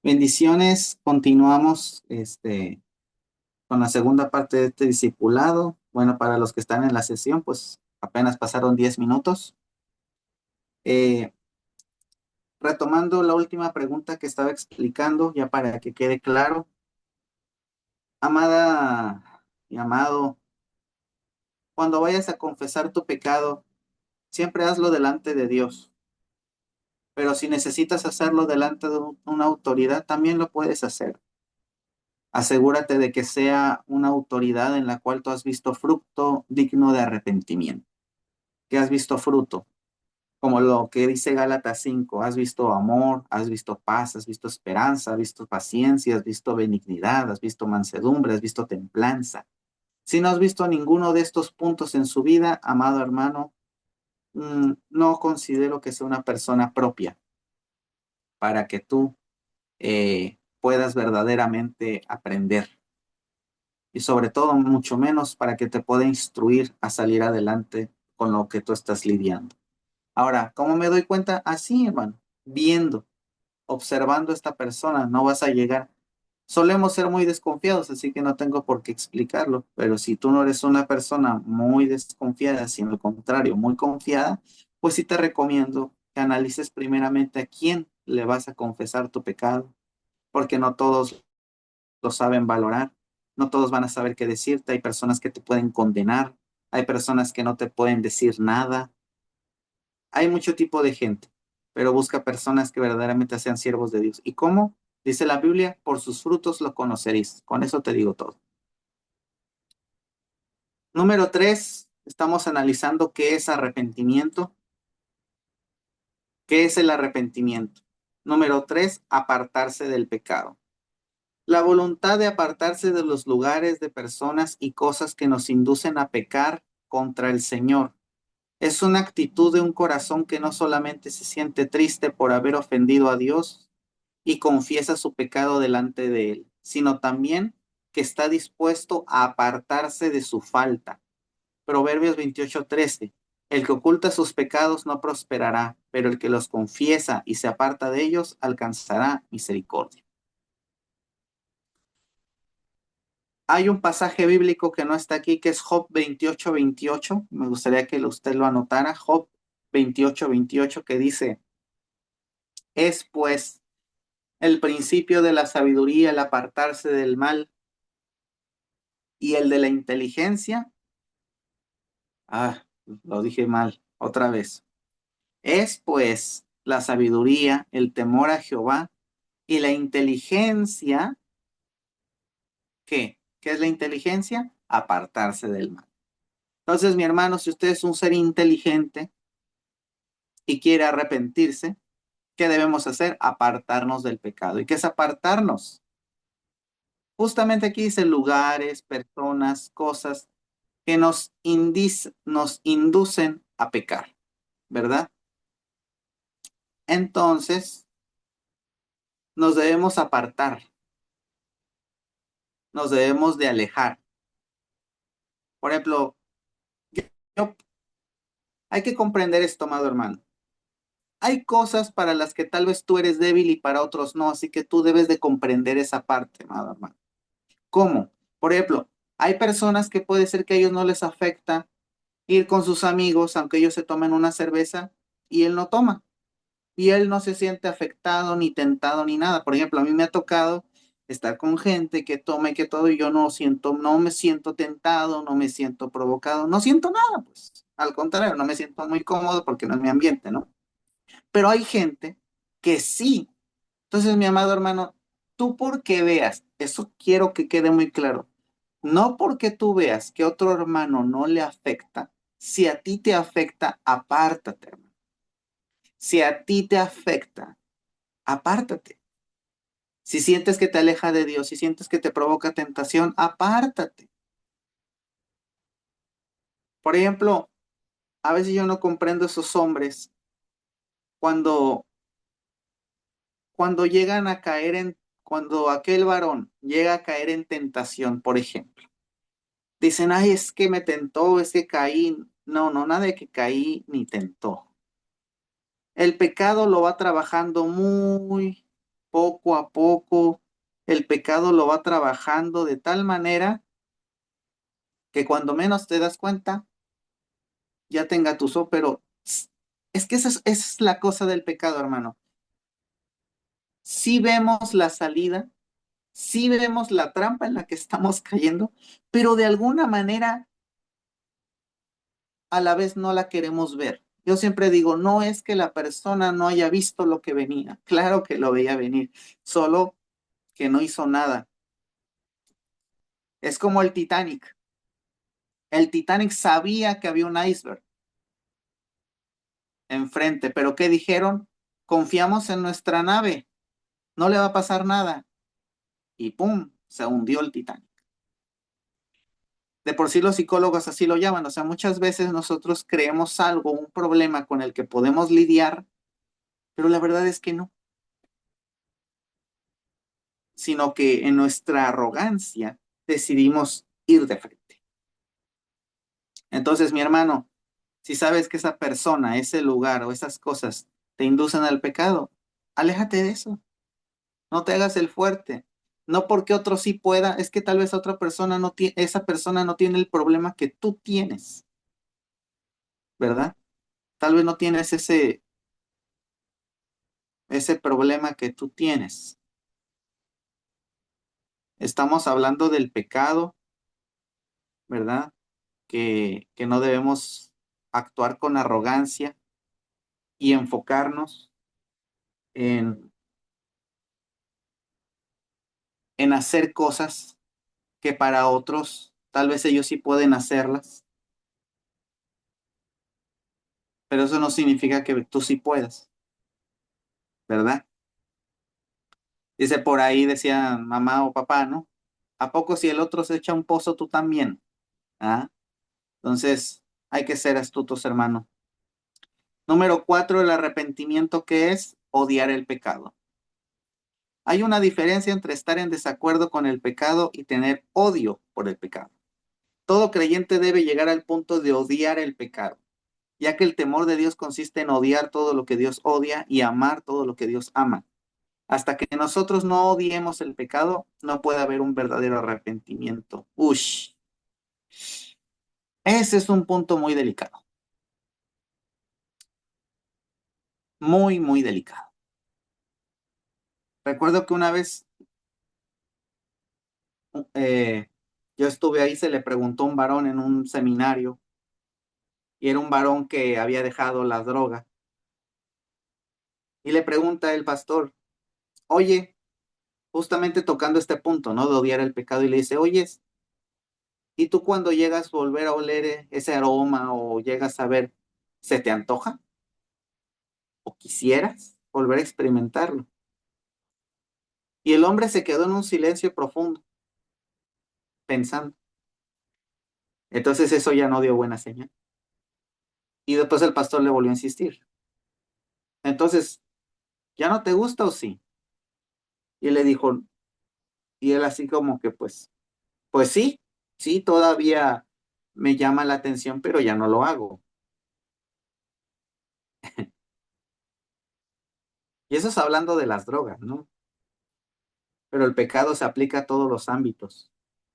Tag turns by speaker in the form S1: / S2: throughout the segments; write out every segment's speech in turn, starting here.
S1: Bendiciones, continuamos con la segunda parte de este discipulado. Bueno, para los que están en la sesión, pues apenas pasaron 10 minutos. Eh, Retomando la última pregunta que estaba explicando, ya para que quede claro, amada y amado, cuando vayas a confesar tu pecado, siempre hazlo delante de Dios. Pero si necesitas hacerlo delante de una autoridad, también lo puedes hacer. Asegúrate de que sea una autoridad en la cual tú has visto fruto digno de arrepentimiento, que has visto fruto, como lo que dice Gálatas 5, has visto amor, has visto paz, has visto esperanza, has visto paciencia, has visto benignidad, has visto mansedumbre, has visto templanza. Si no has visto ninguno de estos puntos en su vida, amado hermano, no considero que sea una persona propia para que tú puedas verdaderamente aprender. Y sobre todo, mucho menos para que te pueda instruir a salir adelante con lo que tú estás lidiando. Ahora, ¿cómo me doy cuenta? Así, hermano, viendo, observando a esta persona, no vas a llegar. Solemos ser muy desconfiados, así que no tengo por qué explicarlo, pero si tú no eres una persona muy desconfiada, sino al contrario, muy confiada, pues sí te recomiendo que analices primeramente a quién le vas a confesar tu pecado, porque no todos lo saben valorar. No todos van a saber qué decirte. Hay personas que te pueden condenar. Hay personas que no te pueden decir nada. Hay mucho tipo de gente, pero busca personas que verdaderamente sean siervos de Dios. ¿Y cómo? Dice la Biblia, por sus frutos lo conoceréis. Con eso te digo todo. Número 3, estamos analizando qué es arrepentimiento. ¿Qué es el arrepentimiento? Número 3, apartarse del pecado. La voluntad de apartarse de los lugares, de personas y cosas que nos inducen a pecar contra el Señor. Es una actitud de un corazón que no solamente se siente triste por haber ofendido a Dios y confiesa su pecado delante de Él, sino también que está dispuesto a apartarse de su falta. Proverbios 28:13. El que oculta sus pecados no prosperará, pero el que los confiesa y se aparta de ellos alcanzará misericordia. Hay un pasaje bíblico que no está aquí, que es Job 28:28. Me gustaría que usted lo anotara. Job 28:28, que dice, es pues el principio de la sabiduría el apartarse del mal y el de la inteligencia. Lo dije mal, otra vez. Es pues la sabiduría, el temor a Jehová y la inteligencia. ¿Qué? ¿Qué es la inteligencia? Apartarse del mal. Entonces, mi hermano, si usted es un ser inteligente y quiere arrepentirse, ¿qué debemos hacer? Apartarnos del pecado. ¿Y qué es apartarnos? Justamente aquí dice lugares, personas, cosas que nos inducen a pecar, ¿verdad? Entonces, nos debemos apartar, nos debemos de alejar. Por ejemplo, yo- hay que comprender esto, amado hermano. Hay cosas para las que tal vez tú eres débil y para otros no, así que tú debes de comprender esa parte, amado hermano. ¿Cómo? Por ejemplo, hay personas que puede ser que a ellos no les afecta ir con sus amigos, aunque ellos se tomen una cerveza y él no toma. Y él no se siente afectado, ni tentado, ni nada. Por ejemplo, a mí me ha tocado estar con gente que tome que todo y yo no me siento tentado, no me siento provocado, no siento nada, pues. Al contrario, no me siento muy cómodo porque no es mi ambiente, ¿no? Pero hay gente que sí. Entonces, mi amado hermano, tú porque veas, eso quiero que quede muy claro, no porque tú veas que otro hermano no le afecta, si a ti te afecta, apártate, hermano. Si a ti te afecta, apártate. Si sientes que te aleja de Dios, si sientes que te provoca tentación, apártate. Por ejemplo, a veces yo no comprendo esos hombres cuando, llegan a caer cuando aquel varón llega a caer en tentación, por ejemplo. Dicen, ay, es que me tentó, es que caí. No, no, nada de que caí ni tentó. El pecado lo va trabajando muy poco a poco, el pecado lo va trabajando de tal manera que cuando menos te das cuenta, ya te engatusó, pero es que esa es la cosa del pecado, hermano. Sí vemos la salida, sí vemos la trampa en la que estamos cayendo, pero de alguna manera a la vez no la queremos ver. Yo siempre digo, no es que la persona no haya visto lo que venía, claro que lo veía venir, solo que no hizo nada. Es como el Titanic. El Titanic sabía que había un iceberg enfrente, pero ¿qué dijeron? Confiamos en nuestra nave, no le va a pasar nada. Y ¡pum! Se hundió el Titanic. De por sí los psicólogos así lo llaman, o sea, muchas veces nosotros creemos algo, un problema con el que podemos lidiar, pero la verdad es que no, sino que en nuestra arrogancia decidimos ir de frente. Entonces, mi hermano, si sabes que esa persona, ese lugar o esas cosas te inducen al pecado, aléjate de eso. No te hagas el fuerte. No porque otro sí pueda, es que tal vez otra persona no tiene, esa persona no tiene el problema que tú tienes, ¿verdad? Tal vez no tienes ese problema que tú tienes. Estamos hablando del pecado, ¿verdad? Que no debemos actuar con arrogancia y enfocarnos en, en hacer cosas que para otros tal vez ellos sí pueden hacerlas, pero eso no significa que tú sí puedas, ¿verdad? Dice por ahí, decía mamá o papá, ¿no? ¿A poco si el otro se echa un pozo, tú también? ¿Ah? Entonces, hay que ser astutos, hermano. Número 4, el arrepentimiento, que es odiar el pecado. Hay una diferencia entre estar en desacuerdo con el pecado y tener odio por el pecado. Todo creyente debe llegar al punto de odiar el pecado, ya que el temor de Dios consiste en odiar todo lo que Dios odia y amar todo lo que Dios ama. Hasta que nosotros no odiemos el pecado, no puede haber un verdadero arrepentimiento. Ush, ese es un punto muy delicado, muy, muy delicado. Recuerdo que una vez eh, yo estuve ahí, se le preguntó a un varón en un seminario, y era un varón que había dejado la droga, y le pregunta el pastor, oye, justamente tocando este punto, ¿no? De odiar el pecado, y le dice, oye, ¿y tú cuando llegas a volver a oler ese aroma o llegas a ver, se te antoja o quisieras volver a experimentarlo? Y el hombre se quedó en un silencio profundo, pensando. Entonces eso ya no dio buena señal. Y después el pastor le volvió a insistir. Entonces, ¿ya no te gusta o sí? Y él le dijo, y él así como que pues sí, sí, todavía me llama la atención, pero ya no lo hago. Y eso es hablando de las drogas, ¿no? Pero el pecado se aplica a todos los ámbitos.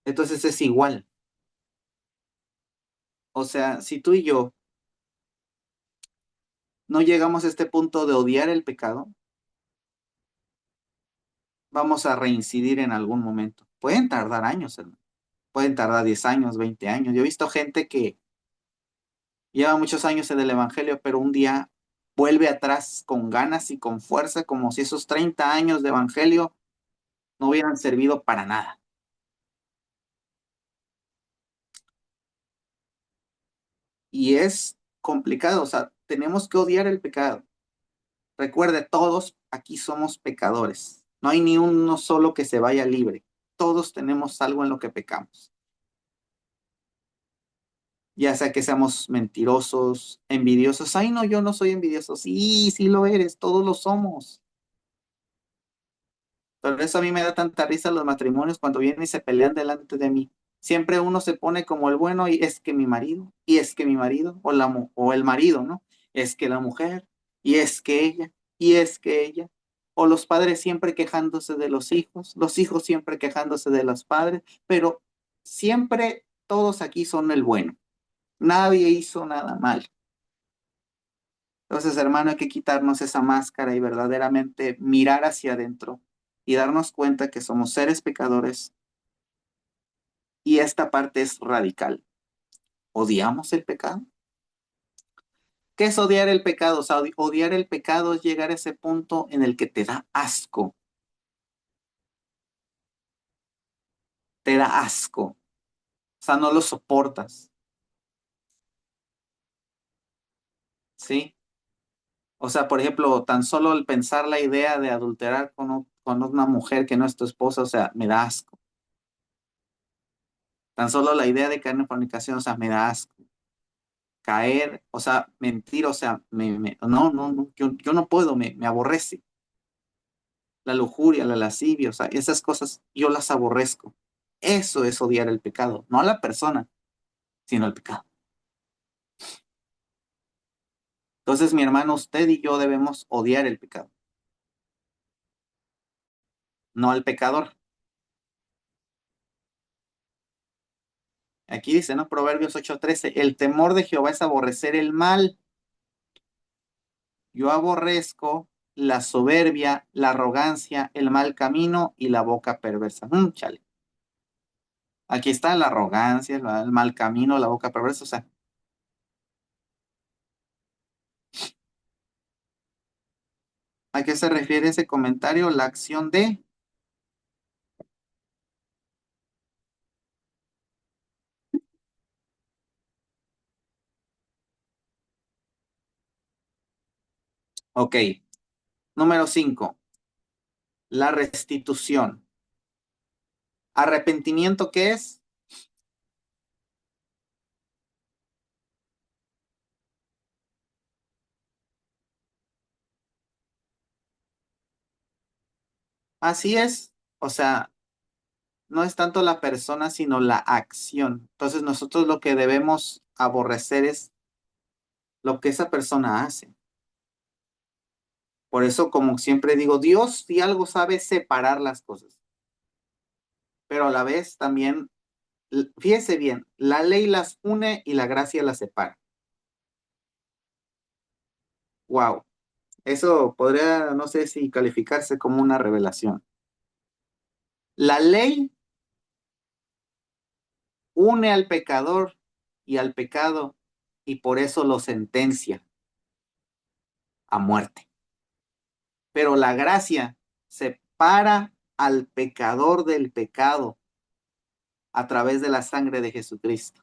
S1: Entonces es igual. O sea, si tú y yo no llegamos a este punto de odiar el pecado, vamos a reincidir en algún momento. Pueden tardar años, hermano. Pueden tardar 10 años, 20 años. Yo he visto gente que lleva muchos años en el Evangelio, pero un día vuelve atrás con ganas y con fuerza, como si esos 30 años de Evangelio no hubieran servido para nada. Y es complicado, o sea, tenemos que odiar el pecado. Recuerde, todos aquí somos pecadores. No hay ni uno solo que se vaya libre. Todos tenemos algo en lo que pecamos. Ya sea que seamos mentirosos, envidiosos. Ay, no, yo no soy envidioso. Sí, sí lo eres, todos lo somos. Por eso a mí me da tanta risa los matrimonios cuando vienen y se pelean delante de mí. Siempre uno se pone como el bueno y es que mi marido, y es que mi marido, o el marido, ¿no? Es que la mujer, y es que ella, y es que ella. o los padres siempre quejándose de los hijos siempre quejándose de los padres, pero siempre todos aquí son el bueno. Nadie hizo nada mal. Entonces, hermano, hay que quitarnos esa máscara y verdaderamente mirar hacia adentro y darnos cuenta que somos seres pecadores y esta parte es radical. ¿Odiamos el pecado? ¿Qué es odiar el pecado? O sea, odiar el pecado es llegar a ese punto en el que te da asco. Te da asco. O sea, no lo soportas. ¿Sí? O sea, por ejemplo, tan solo el pensar la idea de adulterar con una mujer que no es tu esposa, o sea, me da asco. Tan solo la idea de caer en fornicación, o sea, me da asco. Caer, o sea, mentir, o sea, no, yo no puedo, me aborrece. La lujuria, la lascivia, o sea, esas cosas yo las aborrezco. Eso es odiar el pecado, no a la persona, sino el pecado. Entonces, mi hermano, usted y yo debemos odiar el pecado, no al pecador. Aquí dice, ¿no? Proverbios 8:13, el temor de Jehová es aborrecer el mal. Yo aborrezco la soberbia, la arrogancia, el mal camino y la boca perversa. Chale. Aquí está la arrogancia, el mal camino, la boca perversa. O sea, ¿a qué se refiere ese comentario? La acción de... Ok. Número 5, la restitución. ¿Arrepentimiento qué es? Así es. O sea, no es tanto la persona, sino la acción. Entonces nosotros lo que debemos aborrecer es lo que esa persona hace. Por eso, como siempre digo, Dios si algo sabe separar las cosas, pero a la vez también, fíjese bien, la ley las une y la gracia las separa. Wow, eso podría, no sé si calificarse como una revelación. La ley une al pecador y al pecado y por eso lo sentencia a muerte. Pero la gracia separa al pecador del pecado a través de la sangre de Jesucristo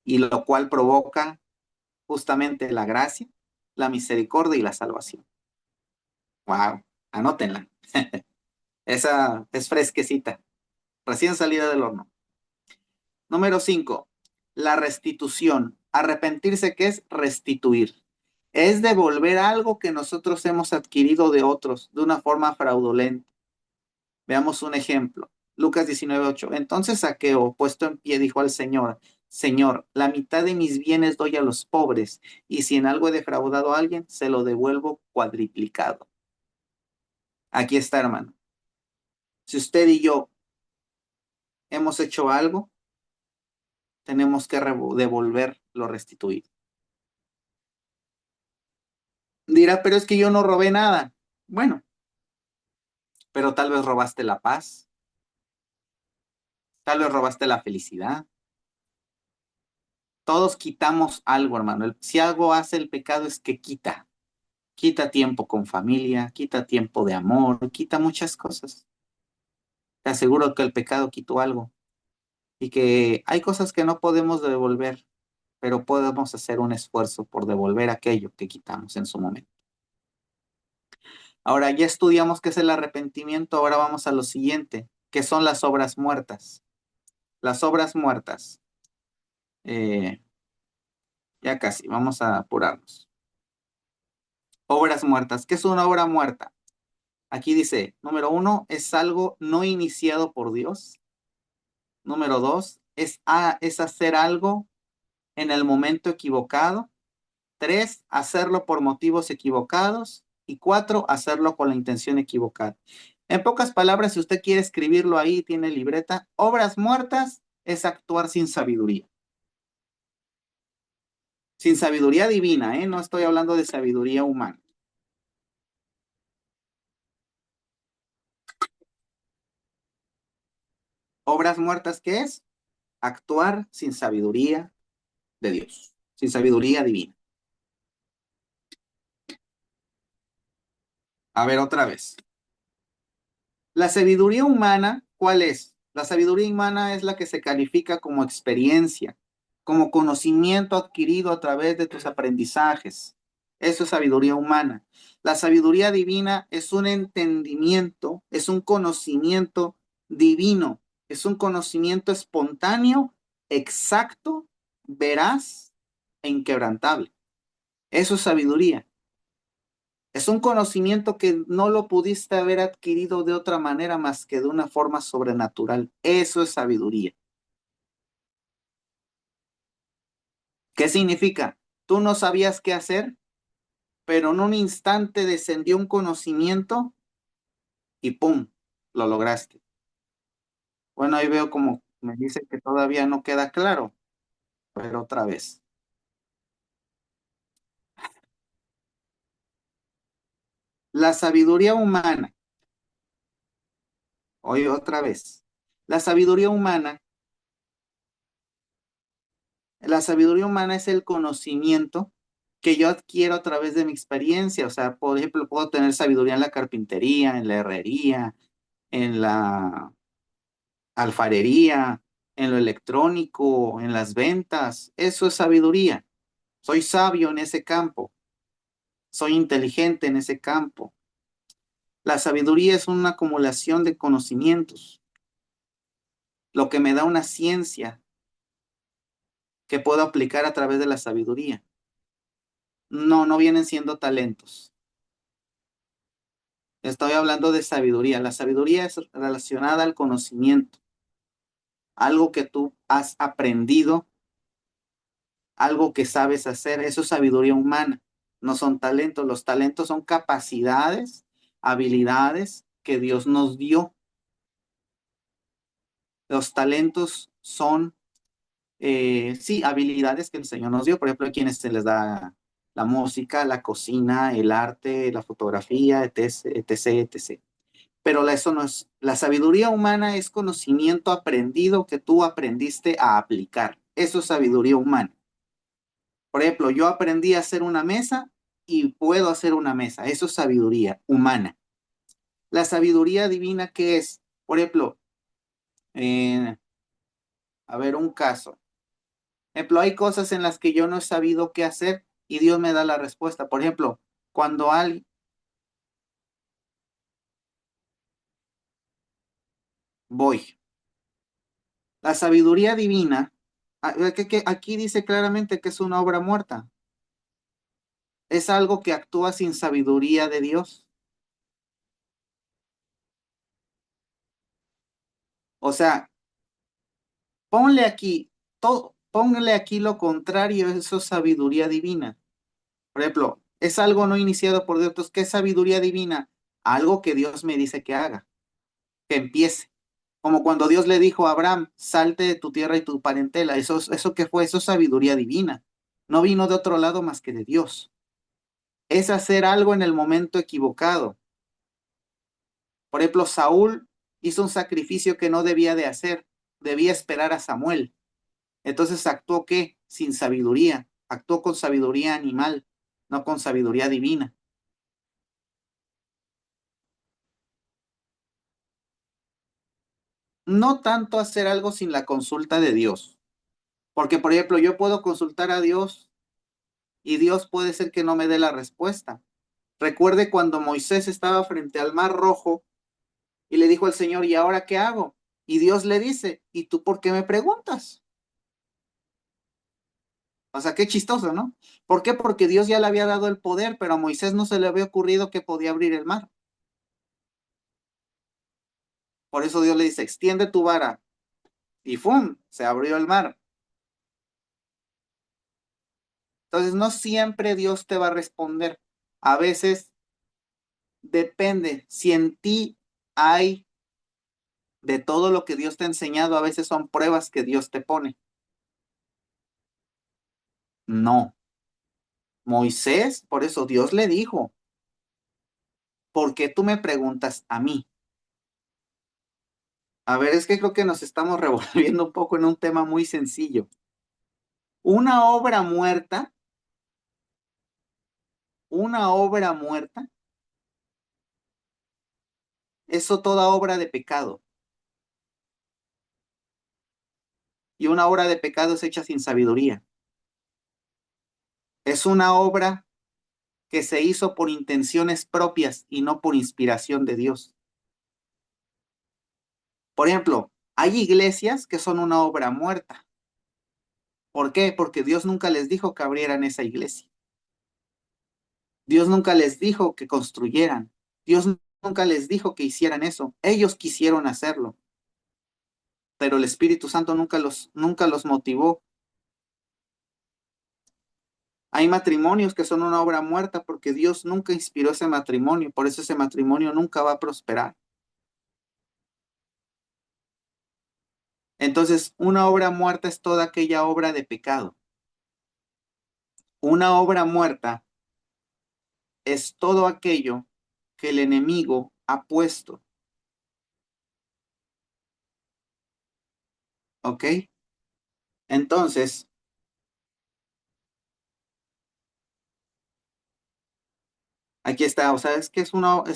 S1: y lo cual provoca justamente la gracia, la misericordia y la salvación. Wow, anótenla. Esa es fresquecita, recién salida del horno. Número 5, la restitución. Arrepentirse, ¿qué es? Restituir. Es devolver algo que nosotros hemos adquirido de otros de una forma fraudulenta. Veamos un ejemplo. Lucas 19:8. Entonces Zaqueo, puesto en pie, dijo al Señor, Señor, la mitad de mis bienes doy a los pobres, y si en algo he defraudado a alguien, se lo devuelvo cuadriplicado. Aquí está, hermano. Si usted y yo hemos hecho algo, tenemos que devolver lo restituido. Dirá, pero es que yo no robé nada. Bueno, pero tal vez robaste la paz, tal vez robaste la felicidad. Todos quitamos algo, hermano. Si algo hace el pecado es que quita. Quita tiempo con familia, quita tiempo de amor, quita muchas cosas. Te aseguro que el pecado quitó algo y que hay cosas que no podemos devolver, pero podemos hacer un esfuerzo por devolver aquello que quitamos en su momento. Ahora ya estudiamos qué es el arrepentimiento, ahora vamos a lo siguiente, que son las obras muertas. Las obras muertas. Eh, ya casi, vamos a apurarnos. Obras muertas. ¿Qué es una obra muerta? Aquí dice, número 1, es algo no iniciado por Dios. Número 2, es hacer algo en el momento equivocado. 3, hacerlo por motivos equivocados. Y 4, hacerlo con la intención equivocada. En pocas palabras, si usted quiere escribirlo ahí, tiene libreta, obras muertas es actuar sin sabiduría. Sin sabiduría divina, ¿eh? No estoy hablando de sabiduría humana. Obras muertas, ¿qué es? Actuar sin sabiduría de Dios, sin sabiduría divina. A ver, otra vez. La sabiduría humana, ¿cuál es? La sabiduría humana es la que se califica como experiencia, como conocimiento adquirido a través de tus aprendizajes. Eso es sabiduría humana. La sabiduría divina es un entendimiento, es un conocimiento divino, es un conocimiento espontáneo, exacto, veraz e inquebrantable. Eso es sabiduría. Es un conocimiento que no lo pudiste haber adquirido de otra manera más que de una forma sobrenatural. Eso es sabiduría. ¿Qué significa? Tú no sabías qué hacer, pero en un instante descendió un conocimiento y ¡pum! Lo lograste. Bueno, ahí veo como me dice que todavía no queda claro, pero otra vez. La sabiduría humana, hoy otra vez. La sabiduría humana La sabiduría humana es el conocimiento que yo adquiero a través de mi experiencia. O sea, por ejemplo, puedo tener sabiduría en la carpintería, en la herrería, en la alfarería, en lo electrónico, en las ventas. Eso es sabiduría. Soy sabio en ese campo. Soy inteligente en ese campo. La sabiduría es una acumulación de conocimientos, lo que me da una ciencia que puedo aplicar a través de la sabiduría. No, no vienen siendo talentos. Estoy hablando de sabiduría. La sabiduría es relacionada al conocimiento, algo que tú has aprendido, algo que sabes hacer. Eso es sabiduría humana, no son talentos. Los talentos son capacidades, habilidades que Dios nos dio. Los talentos son, sí, habilidades que el Señor nos dio. Por ejemplo, a quienes se les da la música, la cocina, el arte, la fotografía, etc., etc., etc. Pero eso no es, la sabiduría humana es conocimiento aprendido que tú aprendiste a aplicar. Eso es sabiduría humana. Por ejemplo, yo aprendí a hacer una mesa y puedo hacer una mesa. Eso es sabiduría humana. La sabiduría divina, ¿qué es? Por ejemplo, eh, a ver, un caso. Por ejemplo, hay cosas en las que yo no he sabido qué hacer y Dios me da la respuesta. Por ejemplo, cuando alguien, voy. La sabiduría divina, aquí dice claramente que es una obra muerta. Es algo que actúa sin sabiduría de Dios. O sea, ponle aquí, ponle aquí lo contrario, eso es sabiduría divina. Por ejemplo, es algo no iniciado por Dios. Entonces, ¿qué es sabiduría divina? Algo que Dios me dice que haga, que empiece. Como cuando Dios le dijo a Abraham, salte de tu tierra y tu parentela. Eso que fue, eso es sabiduría divina. No vino de otro lado más que de Dios. Es hacer algo en el momento equivocado. Por ejemplo, Saúl hizo un sacrificio que no debía de hacer, debía esperar a Samuel. Entonces actuó ¿qué? Sin sabiduría, actuó con sabiduría animal, no con sabiduría divina. No tanto hacer algo sin la consulta de Dios, porque por ejemplo yo puedo consultar a Dios y Dios puede ser que no me dé la respuesta. Recuerde cuando Moisés estaba frente al Mar Rojo y le dijo al Señor, ¿y ahora qué hago? Y Dios le dice, ¿y tú por qué me preguntas? O sea, qué chistoso, ¿no? ¿Por qué? Porque Dios ya le había dado el poder, pero a Moisés no se le había ocurrido que podía abrir el mar. Por eso Dios le dice, extiende tu vara. Y ¡fum! Se abrió el mar. Entonces, no siempre Dios te va a responder. A veces Depende. Si en ti hay de todo lo que Dios te ha enseñado, a veces son pruebas que Dios te pone. No. Moisés, por eso Dios le dijo, ¿por qué tú me preguntas a mí? A ver, es que creo que nos estamos revolviendo un poco en un tema muy sencillo. Una muerta, una obra muerta, eso toda obra de pecado. Y una obra de pecado es hecha sin sabiduría. Es una obra que se hizo por intenciones propias y no por inspiración de Dios. Por ejemplo, hay iglesias que son una obra muerta. ¿Por qué? Porque Dios nunca les dijo que abrieran esa iglesia. Dios nunca les dijo que construyeran. Dios nunca les dijo que hicieran eso. Ellos quisieron hacerlo, pero el Espíritu Santo nunca los motivó. Hay matrimonios que son una obra muerta porque Dios nunca inspiró ese matrimonio, por eso ese matrimonio nunca va a prosperar. Entonces, una obra muerta es toda aquella obra de pecado. Una obra muerta es todo aquello que el enemigo ha puesto, ¿ok? Entonces, aquí está, o sea, es que es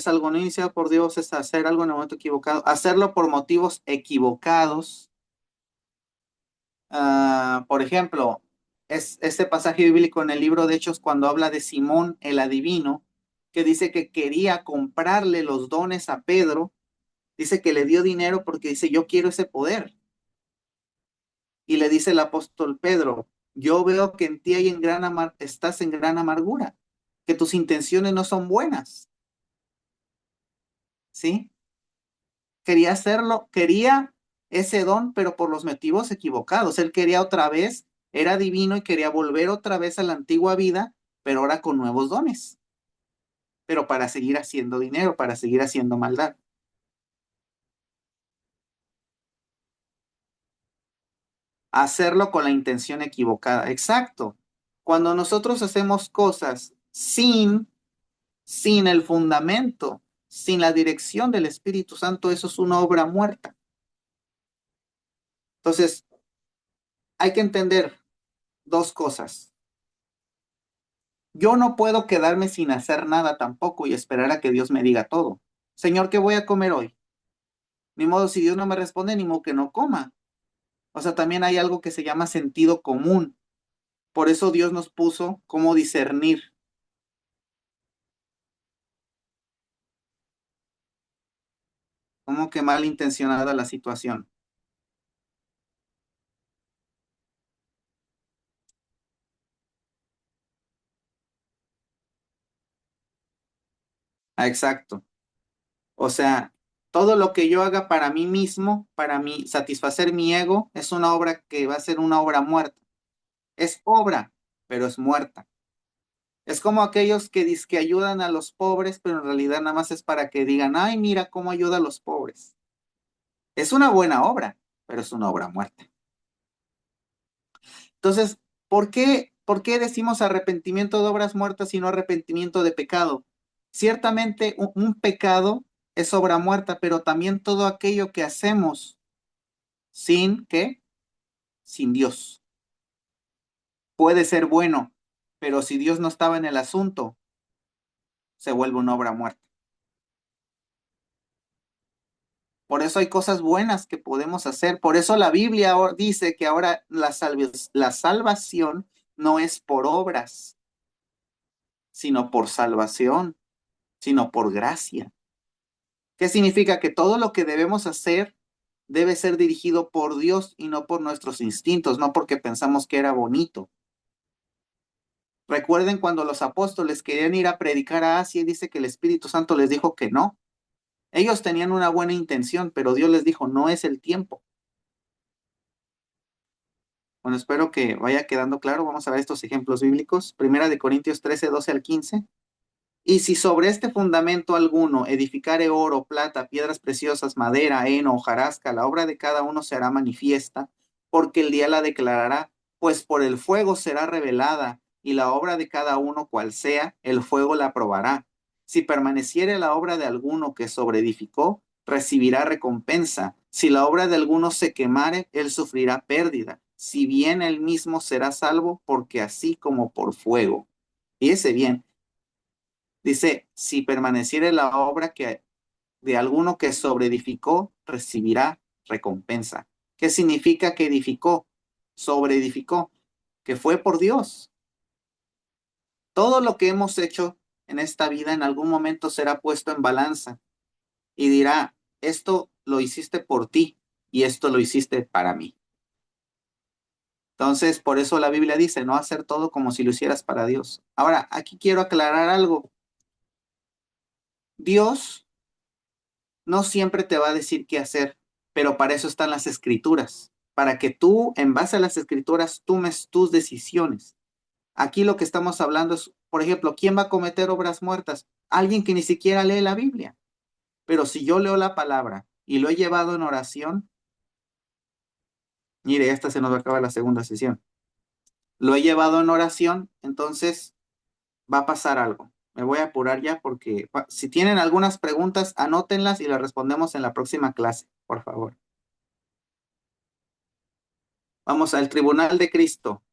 S1: algo no iniciado por Dios, es hacer algo en el momento equivocado, hacerlo por motivos equivocados. Por ejemplo, es este pasaje bíblico en el libro de Hechos cuando habla de Simón el adivino, que dice que quería comprarle los dones a Pedro, dice que le dio dinero porque dice, yo quiero ese poder. Y le dice el apóstol Pedro, yo veo que en ti hay estás en gran amargura, que tus intenciones no son buenas, ¿sí? Quería hacerlo, quería ese don, pero por los motivos equivocados. Él quería otra vez, era divino y quería volver otra vez a la antigua vida, pero ahora con nuevos dones, pero para seguir haciendo dinero, para seguir haciendo maldad. Hacerlo con la intención equivocada. Exacto. Cuando nosotros hacemos cosas sin el fundamento, sin la dirección del Espíritu Santo, eso es una obra muerta. Entonces, hay que entender dos cosas. Yo no puedo quedarme sin hacer nada tampoco y esperar a que Dios me diga todo. Señor, ¿qué voy a comer hoy? Ni modo, si Dios no me responde, ni modo que no coma. O sea, también hay algo que se llama sentido común. Por eso Dios nos puso cómo discernir. Cómo que malintencionada la situación. Exacto. O sea, todo lo que yo haga para mí mismo, para mí satisfacer mi ego, es una obra que va a ser una obra muerta. Es obra, pero es muerta. Es como aquellos que dicen que ayudan a los pobres, pero en realidad nada más es para que digan, ay, mira cómo ayuda a los pobres. Es una buena obra, pero es una obra muerta. Entonces, por qué decimos arrepentimiento de obras muertas y no arrepentimiento de pecado? Ciertamente un pecado es obra muerta, pero también todo aquello que hacemos sin que, sin Dios. Puede ser bueno, pero si Dios no estaba en el asunto, se vuelve una obra muerta. Por eso hay cosas buenas que podemos hacer. Por eso la Biblia dice que ahora la salvación no es por obras, sino por salvación, sino por gracia. ¿Qué significa? Que todo lo que debemos hacer debe ser dirigido por Dios y no por nuestros instintos, no porque pensamos que era bonito. Recuerden cuando los apóstoles querían ir a predicar a Asia y dice que el Espíritu Santo les dijo que no. Ellos tenían una buena intención, pero Dios les dijo, no es el tiempo. Bueno, espero que vaya quedando claro. Vamos a ver estos ejemplos bíblicos. Primera de Corintios 13, 12 al 15. Y si sobre este fundamento alguno edificare oro, plata, piedras preciosas, madera, heno, hojarasca, la obra de cada uno será manifiesta, porque el día la declarará, pues por el fuego será revelada, y la obra de cada uno cual sea, el fuego la probará. Si permaneciere la obra de alguno que sobreedificó, recibirá recompensa. Si la obra de alguno se quemare, él sufrirá pérdida. Si bien él mismo será salvo, porque así como por fuego. Fíjese bien. Dice, si permaneciere la obra que de alguno que sobreedificó, recibirá recompensa. ¿Qué significa que edificó? Sobreedificó, que fue por Dios. Todo lo que hemos hecho en esta vida en algún momento será puesto en balanza y dirá, esto lo hiciste por ti y esto lo hiciste para mí. Entonces, por eso la Biblia dice, no hacer todo como si lo hicieras para Dios. Ahora, aquí quiero aclarar algo. Dios no siempre te va a decir qué hacer, pero para eso están las escrituras, para que tú, en base a las escrituras, tomes tus decisiones. Aquí lo que estamos hablando es, por ejemplo, ¿quién va a cometer obras muertas? Alguien que ni siquiera lee la Biblia. Pero si yo leo la palabra y lo he llevado en oración, mire, esta se nos va a acabar la segunda sesión. Lo he llevado en oración, entonces va a pasar algo. Me voy a apurar ya porque si tienen algunas preguntas, anótenlas y las respondemos en la próxima clase, por favor. Vamos al tribunal de Cristo.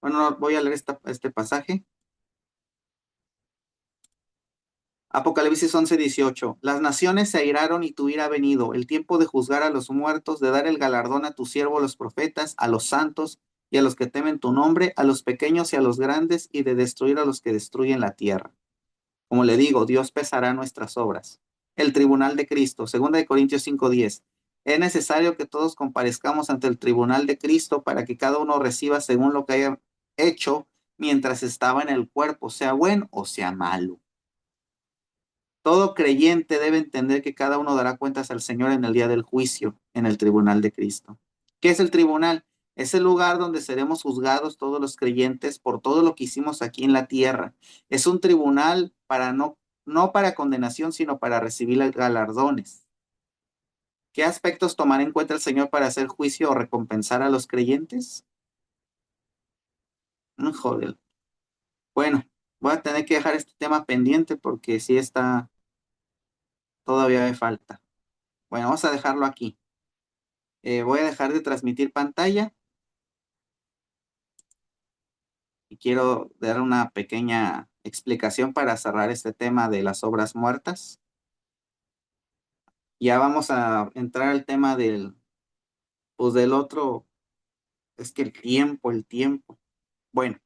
S1: Bueno, voy a leer este pasaje. Apocalipsis 11:18. Las naciones se airaron y tu ira ha venido, el tiempo de juzgar a los muertos, de dar el galardón a tu siervo, los profetas, a los santos y a los que temen tu nombre, a los pequeños y a los grandes, y de destruir a los que destruyen la tierra. Como le digo, Dios pesará nuestras obras. El tribunal de Cristo, 2 Corintios 5:10. Es necesario que todos comparezcamos ante el tribunal de Cristo para que cada uno reciba según lo que haya hecho mientras estaba en el cuerpo, sea bueno o sea malo. Todo creyente debe entender que cada uno dará cuentas al Señor en el día del juicio, en el tribunal de Cristo. ¿Qué es el tribunal? Es el lugar donde seremos juzgados todos los creyentes por todo lo que hicimos aquí en la tierra. Es un tribunal para no para condenación, sino para recibir galardones. ¿Qué aspectos tomará en cuenta el Señor para hacer juicio o recompensar a los creyentes? Joder. Bueno, voy a tener que dejar este tema pendiente porque sí está, todavía me falta. Bueno, vamos a dejarlo aquí. Voy a dejar de transmitir pantalla y quiero dar una pequeña explicación para cerrar este tema de las obras muertas. Ya vamos a entrar al tema pues del otro, es que el tiempo. Bueno,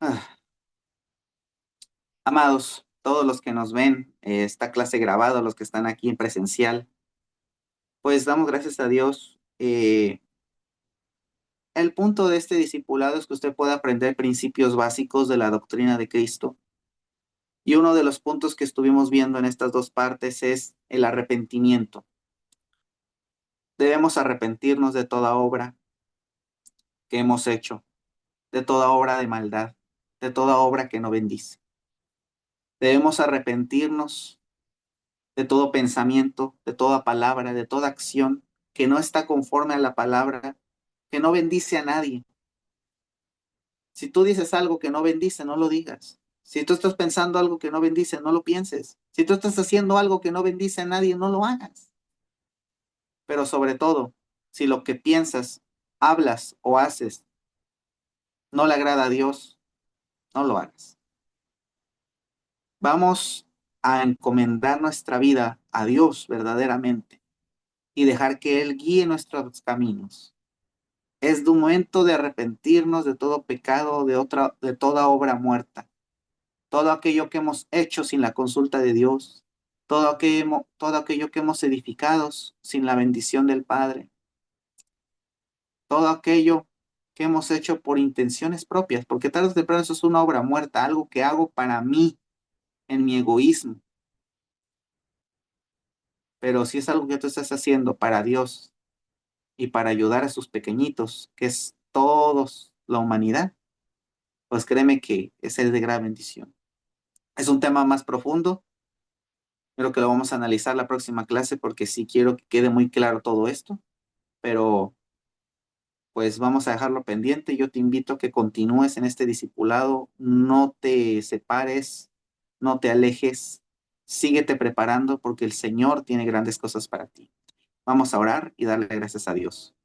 S1: ah, amados, todos los que nos ven, esta clase grabada, los que están aquí en presencial, pues damos gracias a Dios. El punto de este discipulado es que usted pueda aprender principios básicos de la doctrina de Cristo. Y uno de los puntos que estuvimos viendo en estas dos partes es el arrepentimiento. Debemos arrepentirnos de toda obra que hemos hecho, de toda obra de maldad, de toda obra que no bendice. Debemos arrepentirnos de todo pensamiento, de toda palabra, de toda acción que no está conforme a la palabra, que no bendice a nadie. Si tú dices algo que no bendice, no lo digas. Si tú estás pensando algo que no bendice, no lo pienses. Si tú estás haciendo algo que no bendice a nadie, no lo hagas. Pero sobre todo, si lo que piensas, hablas o haces no le agrada a Dios, no lo hagas. Vamos a encomendar nuestra vida a Dios verdaderamente y dejar que Él guíe nuestros caminos. Es de un momento de arrepentirnos de todo pecado, de toda obra muerta, todo aquello que hemos hecho sin la consulta de Dios, todo aquello que hemos edificado sin la bendición del Padre, todo aquello que hemos hecho por intenciones propias, porque tarde o temprano eso es una obra muerta, algo que hago para mí, en mi egoísmo. Pero si es algo que tú estás haciendo para Dios y para ayudar a sus pequeñitos, que es todos la humanidad, pues créeme que es el de gran bendición. Es un tema más profundo, creo que lo vamos a analizar la próxima clase porque sí quiero que quede muy claro todo esto, pero pues vamos a dejarlo pendiente. Yo te invito a que continúes en este discipulado, no te separes, no te alejes, síguete preparando porque el Señor tiene grandes cosas para ti. Vamos a orar y darle gracias a Dios.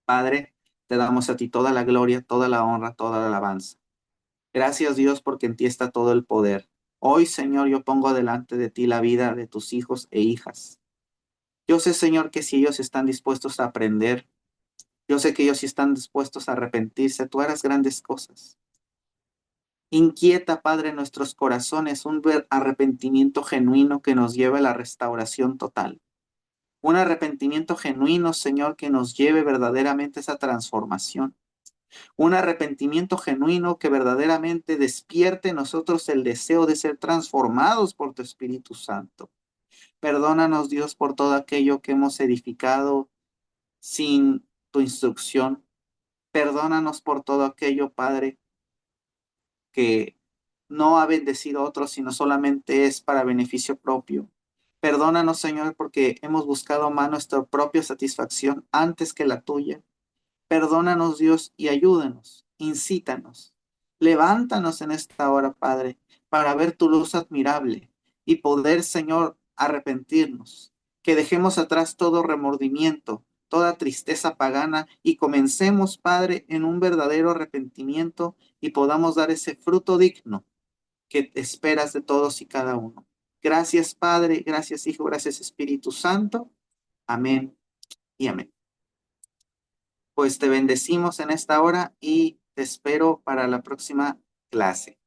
S1: Padre, te damos a ti toda la gloria, toda la honra, toda la alabanza. Gracias Dios porque en ti está todo el poder. Hoy, Señor, yo pongo delante de ti la vida de tus hijos e hijas. Yo sé, Señor, que si ellos están dispuestos a aprender, yo sé que ellos sí están dispuestos a arrepentirse, tú harás grandes cosas. Inquieta, Padre, nuestros corazones un arrepentimiento genuino que nos lleve a la restauración total. Un arrepentimiento genuino, Señor, que nos lleve verdaderamente a esa transformación. Un arrepentimiento genuino que verdaderamente despierte en nosotros el deseo de ser transformados por tu Espíritu Santo. Perdónanos, Dios, por todo aquello que hemos edificado sin tu instrucción. Perdónanos por todo aquello, Padre, que no ha bendecido a otros, sino solamente es para beneficio propio. Perdónanos, Señor, porque hemos buscado más nuestra propia satisfacción antes que la tuya. Perdónanos, Dios, y ayúdanos, incítanos. Levántanos en esta hora, Padre, para ver tu luz admirable y poder, Señor, arrepentirnos. Que dejemos atrás todo remordimiento, toda tristeza pagana y comencemos, Padre, en un verdadero arrepentimiento y podamos dar ese fruto digno que esperas de todos y cada uno. Gracias, Padre, gracias, Hijo, gracias, Espíritu Santo. Amén y amén. Pues te bendecimos en esta hora y te espero para la próxima clase.